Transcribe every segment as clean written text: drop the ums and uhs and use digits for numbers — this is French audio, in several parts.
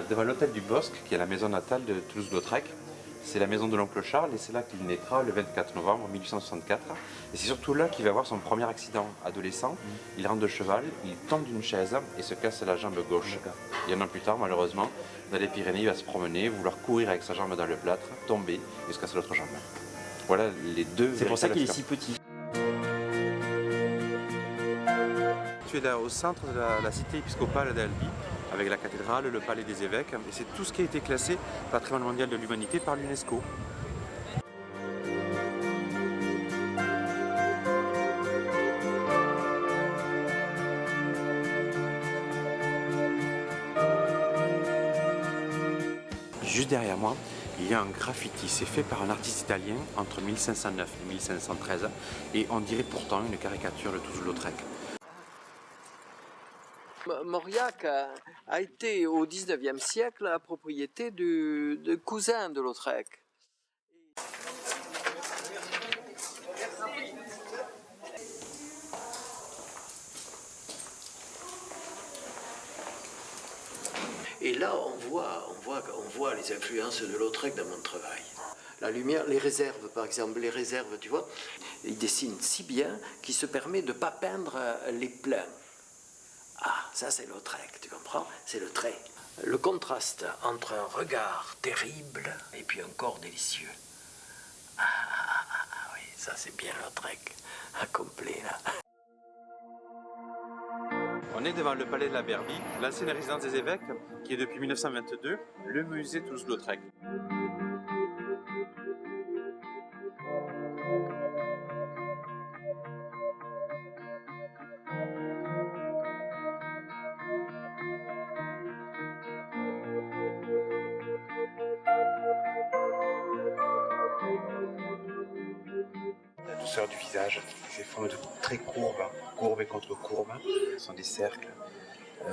devant l'hôtel du Bosc, qui est la maison natale de Toulouse-Lautrec. C'est la maison de l'oncle Charles et c'est là qu'il naîtra le 24 novembre 1864. Et c'est surtout là qu'il va avoir son premier accident. Adolescent, il rentre de cheval, il tombe d'une chaise et se casse la jambe gauche. Et un an plus tard, malheureusement, dans les Pyrénées, il va se promener, vouloir courir avec sa jambe dans le plâtre, tomber et se casser l'autre jambe. Voilà les deux. C'est pour ça qu'il est si petit. Tu es là au centre de la cité épiscopale d'Albi, avec la cathédrale, le palais des évêques, et c'est tout ce qui a été classé patrimoine mondial de l'humanité par l'UNESCO. Juste derrière moi, il y a un graffiti, c'est fait par un artiste italien entre 1509 et 1513, et on dirait pourtant une caricature de Toulouse-Lautrec. Mauriac a été au XIXe siècle la propriété de cousins de Lautrec. Et là, on voit les influences de Lautrec dans mon travail. La lumière, les réserves par exemple, les réserves, tu vois, il dessine si bien qu'il se permet de ne pas peindre les pleins. Ah, ça c'est Lautrec, tu comprends? C'est le trait. Le contraste entre un regard terrible et puis un corps délicieux. Oui, ça c'est bien Lautrec, complet là. On est devant le palais de la Berbie, l'ancienne résidence des évêques, qui est depuis 1922 le musée Toulouse-Lautrec. La douceur du visage, ces formes de très courbes, courbes et contre courbes, ce sont des cercles.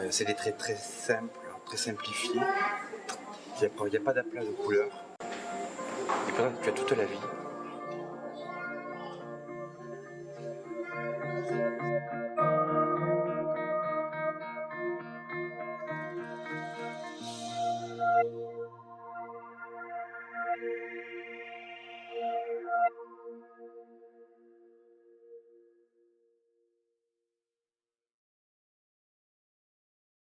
C'est des traits très simples, très simplifiés. Il n'y a pas d'aplat de couleurs. Et pendant que tu as toute la vie,